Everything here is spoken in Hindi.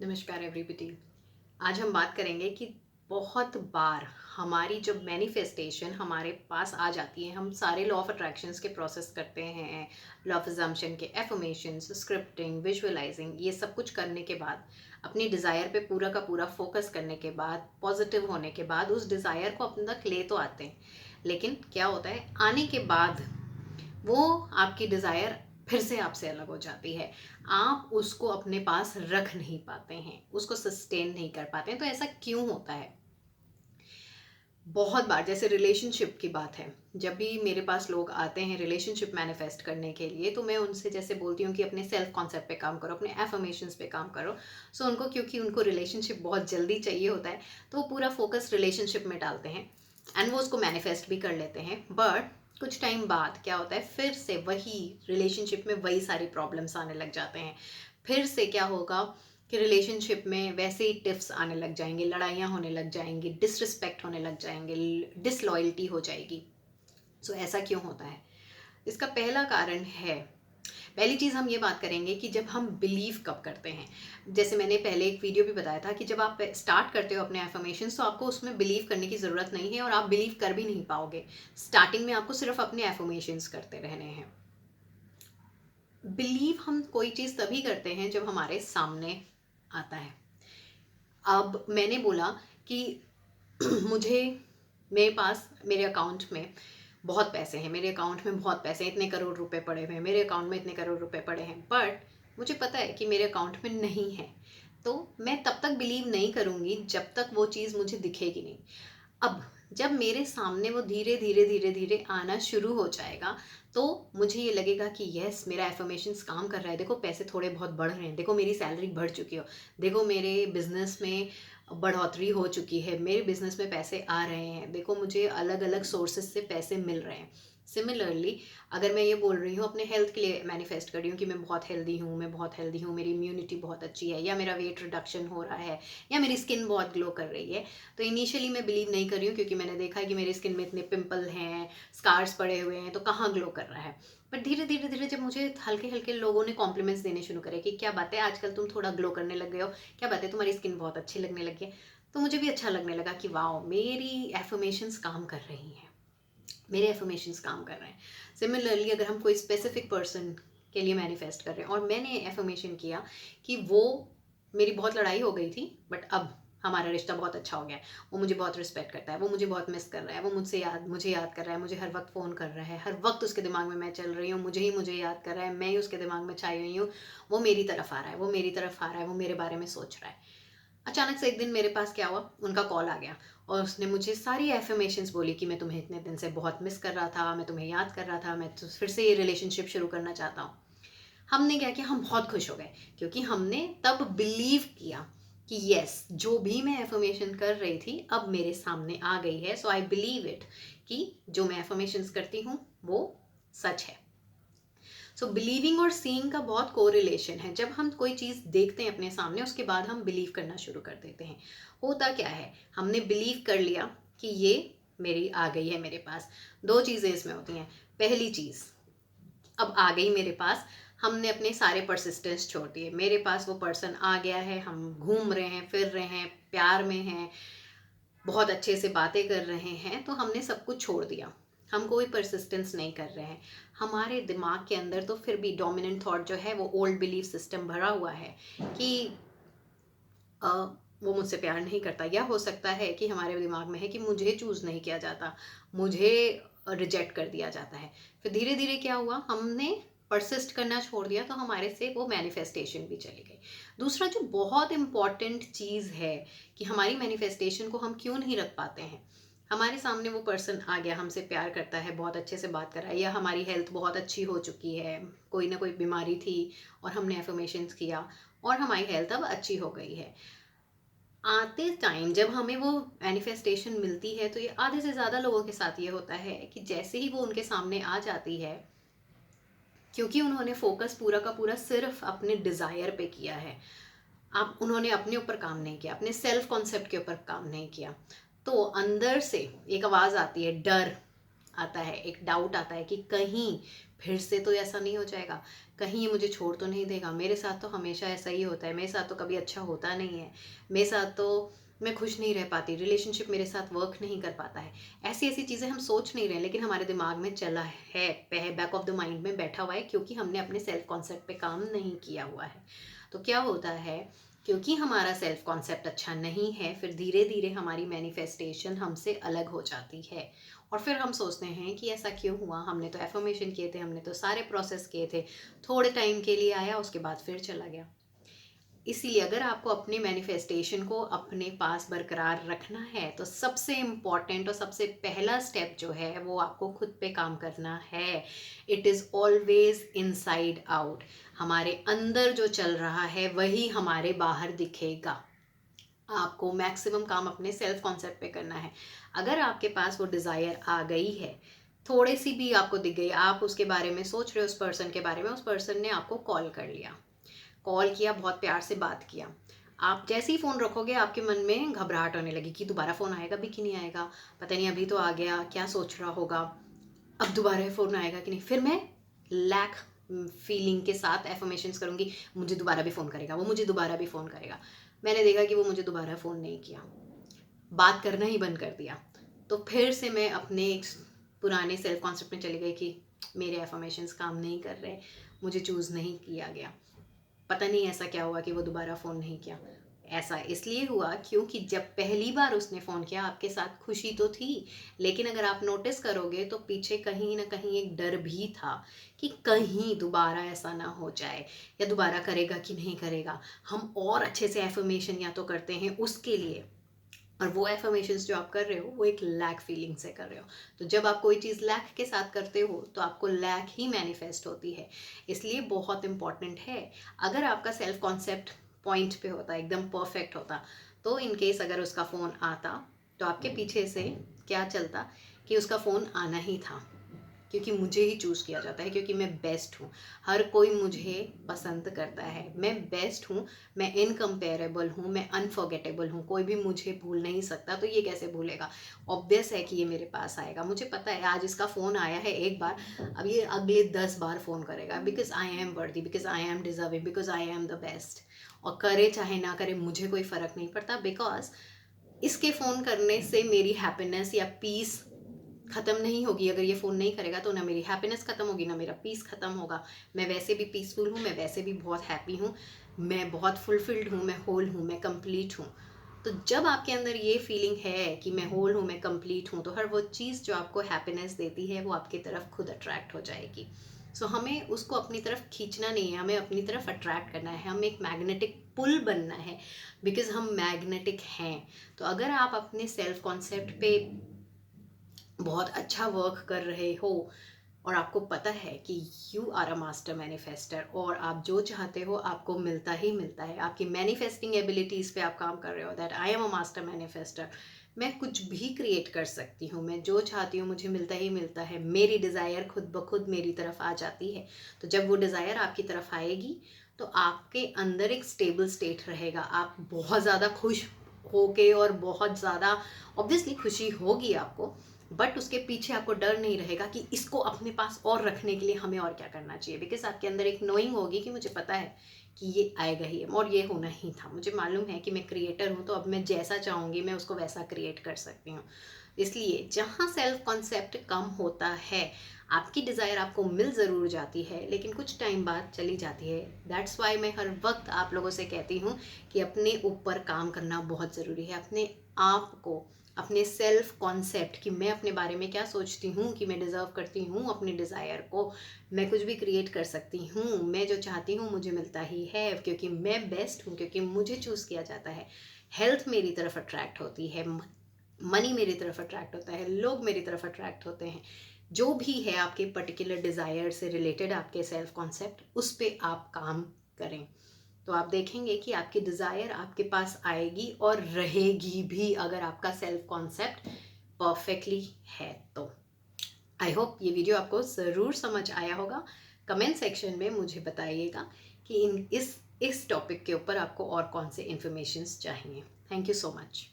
नमस्कार एवरीबॉडी। आज हम बात करेंगे कि बहुत बार हमारी जब मैनिफेस्टेशन हमारे पास आ जाती है, हम सारे लॉ ऑफ अट्रैक्शंस के प्रोसेस करते हैं, लॉ ऑफ अजम्पशन के एफर्मेशंस, स्क्रिप्टिंग, विजुअलाइजिंग, ये सब कुछ करने के बाद, अपनी डिज़ायर पे पूरा का पूरा फोकस करने के बाद, पॉजिटिव होने के बाद उस डिज़ायर को अपने तक ले तो आते हैं। लेकिन क्या होता है, आने के बाद वो आपकी डिज़ायर फिर से आपसे अलग हो जाती है। आप उसको अपने पास रख नहीं पाते हैं, उसको सस्टेन नहीं कर पाते हैं। तो ऐसा क्यों होता है? बहुत बार, जैसे रिलेशनशिप की बात है, जब भी मेरे पास लोग आते हैं रिलेशनशिप मैनिफेस्ट करने के लिए, तो मैं उनसे जैसे बोलती हूँ कि अपने सेल्फ कॉन्सेप्ट पे काम करो, अपने एफर्मेशंस पे काम करो। सो उनको, क्योंकि उनको रिलेशनशिप बहुत जल्दी चाहिए होता है, तो वो पूरा फोकस रिलेशनशिप में डालते हैं एंड वो उसको मैनिफेस्ट भी कर लेते हैं। बट कुछ टाइम बाद क्या होता है, फिर से वही रिलेशनशिप में वही सारी प्रॉब्लम्स आने लग जाते हैं। फिर से क्या होगा कि रिलेशनशिप में वैसे ही टिफ्स आने लग जाएंगे, लड़ाइयाँ होने लग जाएंगी, डिसरिस्पेक्ट होने लग जाएंगे, डिसलॉयल्टी हो जाएगी। सो ऐसा क्यों होता है? इसका पहला कारण है, पहली चीज़ हम ये बात करेंगे कि जब हम बिलीव कब करते हैं। जैसे मैंने पहले एक वीडियो भी बताया था कि जब आप स्टार्ट करते हो अपने एफर्मेशंस, तो आपको उसमें बिलीव करने की ज़रूरत नहीं है और आप बिलीव कर भी नहीं पाओगे। स्टार्टिंग में आपको सिर्फ अपने एफर्मेशंस करते रहने हैं। बिलीव हम कोई चीज़ तभी करते हैं जब हमारे सामने आता है। अब मैंने बोला कि मुझे, मेरे पास, मेरे अकाउंट में बहुत पैसे हैं, मेरे अकाउंट में बहुत पैसे हैं, इतने करोड़ रुपए पड़े हुए हैं, मेरे अकाउंट में इतने करोड़ रुपए पड़े हैं, बट मुझे पता है कि मेरे अकाउंट में नहीं है। तो मैं तब तक बिलीव नहीं करूँगी जब तक वो चीज़ मुझे दिखेगी नहीं। अब जब मेरे सामने वो धीरे धीरे धीरे धीरे आना शुरू हो जाएगा, तो मुझे ये लगेगा कि यस, मेरा एफर्मेशंस काम कर रहा है। देखो पैसे थोड़े बहुत बढ़ रहे हैं, देखो मेरी सैलरी बढ़ चुकी हो, देखो मेरे बिजनेस में बढ़ोतरी हो चुकी है, मेरे बिजनेस में पैसे आ रहे हैं, देखो मुझे अलग अलग सोर्सेज से पैसे मिल रहे हैं। सिमिलरली, अगर मैं ये बोल रही हूँ, अपने हेल्थ के लिए मैनिफेस्ट कर रही हूँ कि मैं बहुत हेल्दी हूँ, मैं बहुत हेल्दी हूँ, मेरी इम्यूनिटी बहुत अच्छी है, या मेरा वेट रिडक्शन हो रहा है, या मेरी स्किन बहुत ग्लो कर रही है, तो इनिशियली मैं बिलीव नहीं कर रही हूँ क्योंकि मैंने देखा है कि मेरी स्किन में इतने पिंपल हैं, स्कार्स पड़े हुए हैं, तो कहाँ ग्लो कर रहा है। बट धीरे धीरे धीरे जब मुझे हल्के हल्के लोगों ने कॉम्प्लीमेंट्स देने शुरू करे कि क्या बात है, आजकल तुम थोड़ा ग्लो करने लग गए हो, क्या बात है, तुम्हारी स्किन बहुत अच्छी लगने लगी है, तो मुझे भी अच्छा लगने लगा कि वाओ, मेरी एफर्मेशंस काम कर रही हैं, मेरे एफर्मेशंस काम कर रहे हैं। सिमिलरली, अगर हम कोई स्पेसिफिक पर्सन के लिए मैनिफेस्ट कर रहे हैं और मैंने एफर्मेशन किया कि वो, मेरी बहुत लड़ाई हो गई थी बट अब हमारा रिश्ता बहुत अच्छा हो गया है, वो मुझे बहुत रिस्पेक्ट करता है, वो मुझे बहुत मिस कर रहा है, वो मुझे याद कर रहा है, मुझे हर वक्त फ़ोन कर रहा है, हर वक्त उसके दिमाग में मैं चल रही हूँ, मुझे याद कर रहा है, मैं ही उसके दिमाग में छाई हुई हूँ, वो मेरी तरफ आ रहा है, वो मेरी तरफ आ रहा है, वो मेरे बारे में सोच रहा है। अचानक से एक दिन मेरे पास क्या हुआ, उनका कॉल आ गया और उसने मुझे सारी एफर्मेशंस बोली कि मैं तुम्हें इतने दिन से बहुत मिस कर रहा था, मैं तुम्हें याद कर रहा था, मैं तो फिर से ये रिलेशनशिप शुरू करना चाहता हूँ। हमने क्या किया, हम बहुत खुश हो गए क्योंकि हमने तब बिलीव किया कि यस, जो भी मैं एफर्मेशन कर रही थी अब मेरे सामने आ गई है। सो आई बिलीव इट कि जो मैं एफर्मेशंस करती हूँ वो सच है। सो बिलीविंग और सीइंग का बहुत कोरिलेशन है। जब हम कोई चीज़ देखते हैं अपने सामने, उसके बाद हम बिलीव करना शुरू कर देते हैं। होता क्या है, हमने बिलीव कर लिया कि ये मेरी आ गई है मेरे पास। दो चीज़ें इसमें होती हैं। पहली चीज़, अब आ गई मेरे पास, हमने अपने सारे परसिस्टेंस छोड़ दिए, मेरे पास वो पर्सन आ गया है, हम घूम रहे हैं, फिर रहे हैं, प्यार में हैं, बहुत अच्छे से बातें कर रहे हैं, तो हमने सब कुछ छोड़ दिया, हम कोई परसिस्टेंस नहीं कर रहे हैं। हमारे दिमाग के अंदर तो फिर भी डोमिनेंट थॉट जो है, वो ओल्ड बिलीफ सिस्टम भरा हुआ है कि अ, वो मुझसे प्यार नहीं करता, या हो सकता है कि हमारे दिमाग में है कि मुझे चूज़ नहीं किया जाता, मुझे रिजेक्ट कर दिया जाता है। फिर धीरे धीरे क्या हुआ, हमने परसिस्ट करना छोड़ दिया, तो हमारे से वो मैनिफेस्टेशन भी चली गई। दूसरा जो बहुत इम्पॉर्टेंट चीज़ है कि हमारी मैनिफेस्टेशन को हम क्यों नहीं रख पाते हैं, हमारे सामने वो पर्सन आ गया, हमसे प्यार करता है, बहुत अच्छे से बात कर रहा है, या हमारी हेल्थ बहुत अच्छी हो चुकी है, कोई ना कोई बीमारी थी और हमने एफर्मेशंस किया और हमारी हेल्थ अब अच्छी हो गई है। आते टाइम जब हमें वो मैनिफेस्टेशन मिलती है, तो ये आधे से ज़्यादा लोगों के साथ ये होता है कि जैसे ही वो उनके सामने आ जाती है, क्योंकि उन्होंने फोकस पूरा का पूरा सिर्फ अपने डिज़ायर पे किया है, आप उन्होंने अपने ऊपर काम नहीं किया, अपने सेल्फ कॉन्सेप्ट के ऊपर काम नहीं किया, तो अंदर से एक आवाज़ आती है, डर, आता है, एक डाउट आता है कि कहीं फिर से तो ऐसा नहीं हो जाएगा, कहीं ये मुझे छोड़ तो नहीं देगा, मेरे साथ तो हमेशा ऐसा ही होता है, मेरे साथ तो कभी अच्छा होता नहीं है, मेरे साथ तो मैं खुश नहीं रह पाती, रिलेशनशिप मेरे साथ वर्क नहीं कर पाता है। ऐसी ऐसी चीज़ें हम सोच नहीं रहे, लेकिन हमारे दिमाग में चला है, बैक ऑफ द माइंड में बैठा हुआ है, क्योंकि हमने अपने सेल्फ कॉन्सेप्ट पे काम नहीं किया हुआ है। तो क्या होता है, क्योंकि हमारा सेल्फ कॉन्सेप्ट अच्छा नहीं है, फिर धीरे धीरे हमारी मैनिफेस्टेशन हमसे अलग हो जाती है। और फिर हम सोचते हैं कि ऐसा क्यों हुआ, हमने तो एफर्मेशन किए थे, हमने तो सारे प्रोसेस किए थे, थोड़े टाइम के लिए आया, उसके बाद फिर चला गया। इसीलिए अगर आपको अपने मैनिफेस्टेशन को अपने पास बरकरार रखना है, तो सबसे इम्पॉर्टेंट और सबसे पहला स्टेप जो है वो आपको खुद पे काम करना है। It is always inside out. हमारे अंदर जो चल रहा है वही हमारे बाहर दिखेगा। आपको मैक्सिमम काम अपने सेल्फ कॉन्सेप्ट पे करना है। अगर आपके पास वो डिज़ायर आ गई है, थोड़ी सी भी आपको दिख गई, आप उसके बारे में सोच रहे हो, उस पर्सन के बारे में, उस पर्सन ने आपको कॉल कर लिया, कॉल किया, बहुत प्यार से बात किया, आप जैसे ही फ़ोन रखोगे आपके मन में घबराहट होने लगी कि दोबारा फ़ोन आएगा भी कि नहीं आएगा, पता नहीं अभी तो आ गया, क्या सोच रहा होगा, अब दोबारा फ़ोन आएगा कि नहीं। फिर मैं लैक फीलिंग के साथ एफर्मेशंस करूँगी, मुझे दोबारा भी फ़ोन करेगा, वो मुझे दोबारा भी फ़ोन करेगा। मैंने देखा कि वो मुझे दोबारा फ़ोन नहीं किया, बात करना ही बंद कर दिया। तो फिर से मैं अपने एक पुराने सेल्फ कॉन्सेप्ट में चली गई कि मेरे एफर्मेशंस काम नहीं कर रहे, मुझे चूज़ नहीं किया गया। पता नहीं ऐसा क्या हुआ कि वो दोबारा फ़ोन नहीं किया। ऐसा इसलिए हुआ क्योंकि जब पहली बार उसने फ़ोन किया आपके साथ खुशी तो थी, लेकिन अगर आप नोटिस करोगे तो पीछे कहीं न कहीं एक डर भी था कि कहीं दोबारा ऐसा ना हो जाए, या दोबारा करेगा कि नहीं करेगा। हम और अच्छे से एफ़र्मेशन या तो करते हैं उसके लिए, और वो एफर्मेशंस जो आप कर रहे हो वो एक लैक फीलिंग से कर रहे हो। तो जब आप कोई चीज़ लैक के साथ करते हो तो आपको लैक ही मैनिफेस्ट होती है। इसलिए बहुत इंपॉर्टेंट है, अगर आपका सेल्फ कॉन्सेप्ट पॉइंट पे होता, एकदम परफेक्ट होता, तो इन केस अगर उसका फ़ोन आता तो आपके पीछे से क्या चलता कि उसका फ़ोन आना ही था, क्योंकि मुझे ही चूज़ किया जाता है, क्योंकि मैं बेस्ट हूँ। हर कोई मुझे पसंद करता है, मैं बेस्ट हूँ, मैं इनकम्पेरेबल हूँ, मैं अनफॉरगेटेबल हूँ, कोई भी मुझे भूल नहीं सकता। तो ये कैसे भूलेगा, ऑब्वियस है कि ये मेरे पास आएगा। मुझे पता है आज इसका फ़ोन आया है एक बार, अब ये अगले 10 बार फ़ोन करेगा, बिकॉज आई एम वर्दी, because I am deserving, because I am the best. और करे चाहे ना करे मुझे कोई फ़र्क नहीं पड़ता, बिकॉज इसके फ़ोन करने से मेरी हैप्पीनेस या पीस ख़त्म नहीं होगी। अगर ये फ़ोन नहीं करेगा तो ना मेरी हैप्पीनेस ख़त्म होगी, ना मेरा पीस ख़त्म होगा। मैं वैसे भी पीसफुल हूँ, मैं वैसे भी बहुत हैप्पी हूँ, मैं बहुत फुलफिल्ड हूँ, मैं होल हूँ, मैं कंप्लीट हूँ। तो जब आपके अंदर ये फीलिंग है कि मैं होल हूँ, मैं कंप्लीट हूँ, तो हर वो चीज़ जो आपको हैप्पीनेस देती है वो आपकी तरफ खुद अट्रैक्ट हो जाएगी। सो हमें उसको अपनी तरफ खींचना नहीं है, हमें अपनी तरफ अट्रैक्ट करना है, हमें एक मैग्नेटिक पुल बनना है, बिकॉज हम मैग्नेटिक हैं। तो अगर आप अपने सेल्फ कॉन्सेप्ट पे बहुत अच्छा वर्क कर रहे हो और आपको पता है कि you are a master manifester, और आप जो चाहते हो आपको मिलता ही मिलता है, आपकी मैनिफेस्टिंग एबिलिटीज़ पे आप काम कर रहे हो, that I am a master manifester, मैं कुछ भी क्रिएट कर सकती हूँ, मैं जो चाहती हूँ मुझे मिलता ही मिलता है, मेरी डिज़ायर खुद ब खुद मेरी तरफ आ जाती है। तो जब वो डिज़ायर आपकी तरफ आएगी तो आपके अंदर एक स्टेबल स्टेट रहेगा, आप बहुत ज़्यादा खुश होके, और बहुत ज़्यादा ऑब्वियसली खुशी होगी आपको, बट उसके पीछे आपको डर नहीं रहेगा कि इसको अपने पास और रखने के लिए हमें और क्या करना चाहिए, बिकॉज आपके अंदर एक नोइंग होगी कि मुझे पता है कि ये आएगा ही और ये होना ही था, मुझे मालूम है कि मैं क्रिएटर हूँ, तो अब मैं जैसा चाहूँगी मैं उसको वैसा क्रिएट कर सकती हूँ। इसलिए जहाँ सेल्फ कॉन्सेप्ट कम होता है, आपकी डिज़ायर आपको मिल ज़रूर जाती है लेकिन कुछ टाइम बाद चली जाती है। दैट्स वाई मैं हर वक्त आप लोगों से कहती हूँ कि अपने ऊपर काम करना बहुत ज़रूरी है, अपने आप को, अपने सेल्फ कॉन्सेप्ट कि मैं अपने बारे में क्या सोचती हूँ, कि मैं डिज़र्व करती हूँ अपनी डिज़ायर को, मैं कुछ भी क्रिएट कर सकती हूँ, मैं जो चाहती हूँ मुझे मिलता ही है, क्योंकि मैं बेस्ट हूँ, क्योंकि मुझे चूज़ किया जाता है। हेल्थ मेरी तरफ अट्रैक्ट होती है, मनी मेरी तरफ अट्रैक्ट होता है, लोग मेरी तरफ अट्रैक्ट होते हैं। जो भी है आपके पर्टिकुलर डिज़ायर से रिलेटेड आपके सेल्फ कॉन्सेप्ट, उस पर आप काम करें, तो आप देखेंगे कि आपकी डिज़ायर आपके पास आएगी और रहेगी भी, अगर आपका सेल्फ कॉन्सेप्ट परफेक्टली है तो। आई होप ये वीडियो आपको ज़रूर समझ आया होगा। कमेंट सेक्शन में मुझे बताइएगा कि इस टॉपिक के ऊपर आपको और कौन से इन्फॉर्मेशंस चाहिए। Thank you so much.